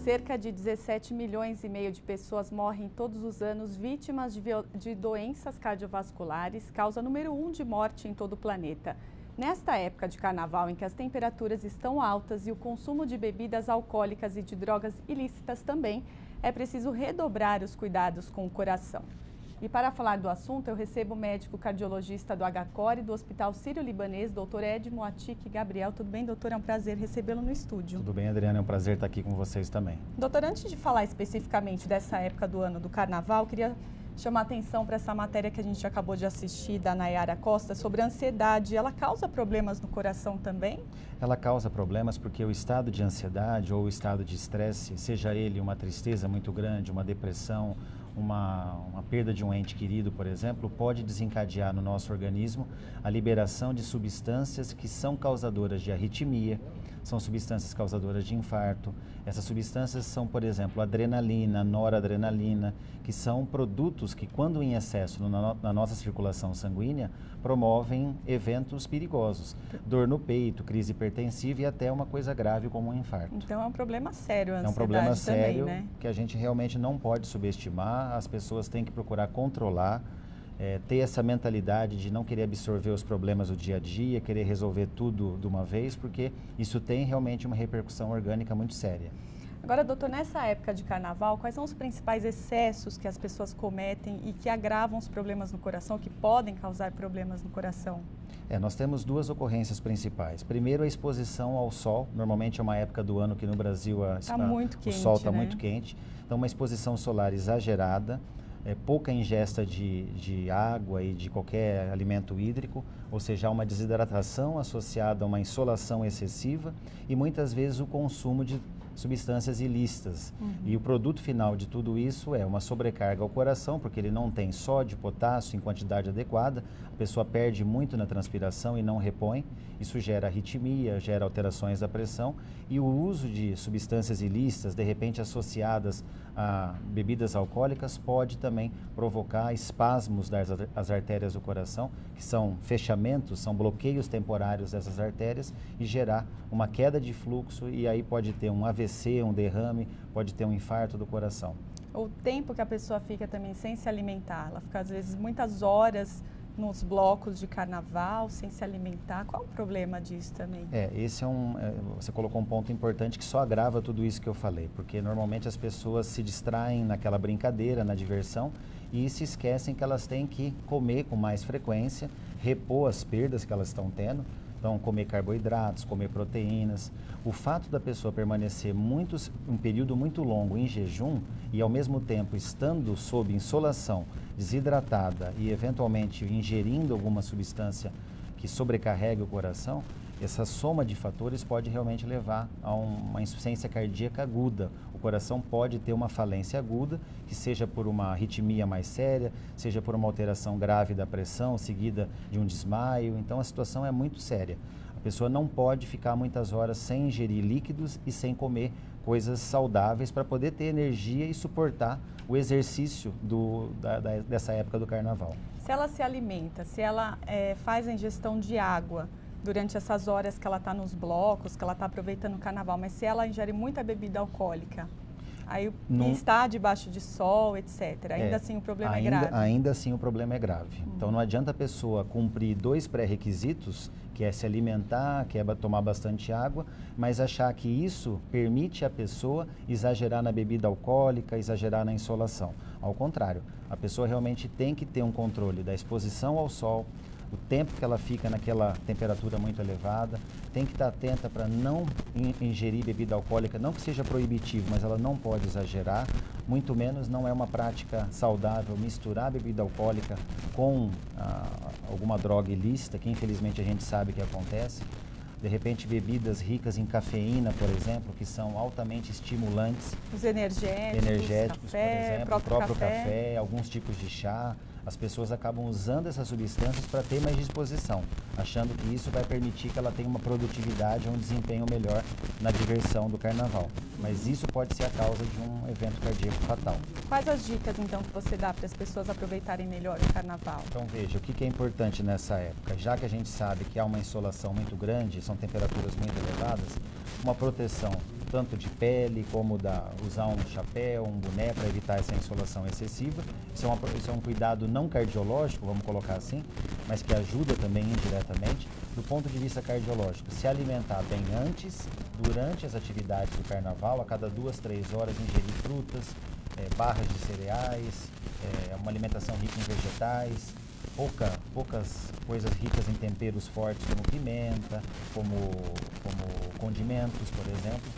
Cerca de 17 milhões e meio de pessoas morrem todos os anos vítimas de doenças cardiovasculares, causa número 1 de morte em todo o planeta. Nesta época de carnaval, em que as temperaturas estão altas e o consumo de bebidas alcoólicas e de drogas ilícitas também, é preciso redobrar os cuidados com o coração. E para falar do assunto, eu recebo o médico cardiologista do HCOR e do Hospital Sírio-Libanês, Dr. Edmo Atik Gabriel. Tudo bem, doutor? É um prazer recebê-lo no estúdio. Tudo bem, Adriana. É um prazer estar aqui com vocês também. Doutor, antes de falar especificamente dessa época do ano do carnaval, queria chamar atenção para essa matéria que a gente acabou de assistir da Nayara Costa sobre a ansiedade. Ela causa problemas no coração também? Ela causa problemas porque o estado de ansiedade ou o estado de estresse, seja ele uma tristeza muito grande, uma depressão, uma perda de um ente querido, por exemplo, pode desencadear no nosso organismo a liberação de substâncias que são causadoras de arritmia, são substâncias causadoras de infarto. Essas substâncias são, por exemplo, adrenalina, noradrenalina, que são produtos que, quando em excesso na nossa circulação sanguínea, promovem eventos perigosos. Dor no peito, crise hipertensiva e até uma coisa grave como um infarto. Então é um problema sério a ansiedade. É um problema sério também, né? Que a gente realmente não pode subestimar. As pessoas têm que procurar controlar, ter essa mentalidade de não querer absorver os problemas do dia a dia, querer resolver tudo de uma vez, porque isso tem realmente uma repercussão orgânica muito séria. Agora, doutor, nessa época de carnaval, quais são os principais excessos que as pessoas cometem e que agravam os problemas no coração, que podem causar problemas no coração? Nós temos duas ocorrências principais. Primeiro, a exposição ao sol. Normalmente é uma época do ano que no Brasil o sol está muito quente. Então, uma exposição solar exagerada, pouca ingesta de água e de qualquer alimento hídrico, ou seja, uma desidratação associada a uma insolação excessiva e muitas vezes o consumo de substâncias ilícitas. E o produto final de tudo isso é uma sobrecarga ao coração, porque ele não tem sódio, potássio em quantidade adequada, a pessoa perde muito na transpiração e não repõe, isso gera arritmia, gera alterações da pressão e o uso de substâncias ilícitas, de repente associadas a bebidas alcoólicas, pode também provocar espasmos das artérias do coração, que são fechamentos, são bloqueios temporários dessas artérias e gerar uma queda de fluxo e aí pode ter um AVC, um derrame, pode ter um infarto do coração. O tempo que a pessoa fica também sem se alimentar, ela fica às vezes muitas horas nos blocos de carnaval sem se alimentar. Qual o problema disso também? Você colocou um ponto importante que só agrava tudo isso que eu falei, porque normalmente as pessoas se distraem naquela brincadeira, na diversão e se esquecem que elas têm que comer com mais frequência, repor as perdas que elas estão tendo. Então, comer carboidratos, comer proteínas. O fato da pessoa permanecer um período muito longo em jejum e, ao mesmo tempo, estando sob insolação, desidratada e, eventualmente, ingerindo alguma substância que sobrecarregue o coração, essa soma de fatores pode realmente levar a uma insuficiência cardíaca aguda. O coração pode ter uma falência aguda, que seja por uma arritmia mais séria, seja por uma alteração grave da pressão, seguida de um desmaio. Então, a situação é muito séria. A pessoa não pode ficar muitas horas sem ingerir líquidos e sem comer coisas saudáveis para poder ter energia e suportar o exercício dessa época do carnaval. Se ela se alimenta, se ela faz a ingestão de água durante essas horas que ela está nos blocos, que ela está aproveitando o carnaval, mas se ela ingere muita bebida alcoólica, aí está debaixo de sol, etc., ainda assim o problema é grave? Ainda assim o problema é grave. Então não adianta a pessoa cumprir 2 pré-requisitos, que é se alimentar, que é tomar bastante água, mas achar que isso permite a pessoa exagerar na bebida alcoólica, exagerar na insolação. Ao contrário, a pessoa realmente tem que ter um controle da exposição ao sol, o tempo que ela fica naquela temperatura muito elevada, tem que estar atenta para não ingerir bebida alcoólica, não que seja proibitivo, mas ela não pode exagerar, muito menos não é uma prática saudável misturar bebida alcoólica com alguma droga ilícita, que infelizmente a gente sabe que acontece. De repente, bebidas ricas em cafeína, por exemplo, que são altamente estimulantes. Os energéticos, café, por exemplo, o próprio café, alguns tipos de chá. As pessoas acabam usando essas substâncias para ter mais disposição, achando que isso vai permitir que ela tenha uma produtividade ou um desempenho melhor na diversão do carnaval. Mas isso pode ser a causa de um evento cardíaco fatal. Quais as dicas, então, que você dá para as pessoas aproveitarem melhor o carnaval? Então, veja, o que é importante nessa época? Já que a gente sabe que há uma insolação muito grande, são temperaturas muito elevadas, uma proteção tanto de pele como usar um chapéu, um boné para evitar essa insolação excessiva. Isso é um cuidado não cardiológico, vamos colocar assim, mas que ajuda também indiretamente. Do ponto de vista cardiológico, se alimentar bem antes, durante as atividades do carnaval, a cada 2, 3 horas ingerir frutas, barras de cereais, uma alimentação rica em vegetais, poucas coisas ricas em temperos fortes como pimenta, como condimentos, por exemplo.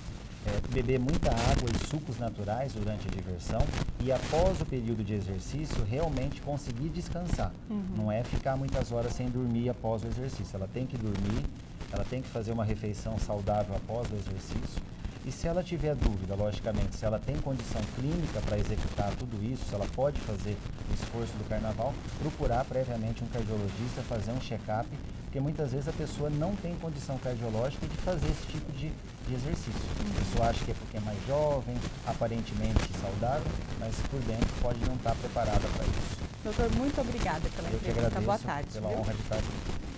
Beber muita água e sucos naturais durante a diversão e após o período de exercício realmente conseguir descansar. Não é ficar muitas horas sem dormir após o exercício. Ela tem que dormir, ela tem que fazer uma refeição saudável após o exercício. E se ela tiver dúvida, logicamente, se ela tem condição clínica para executar tudo isso, se ela pode fazer o esforço do carnaval, procurar previamente um cardiologista, fazer um check-up, porque muitas vezes a pessoa não tem condição cardiológica de fazer esse tipo de exercício. A pessoa acha que é porque é mais jovem, aparentemente saudável, mas por dentro pode não estar preparada para isso. Doutor, muito obrigada pela entrevista. Boa tarde. Pela honra de estar aqui.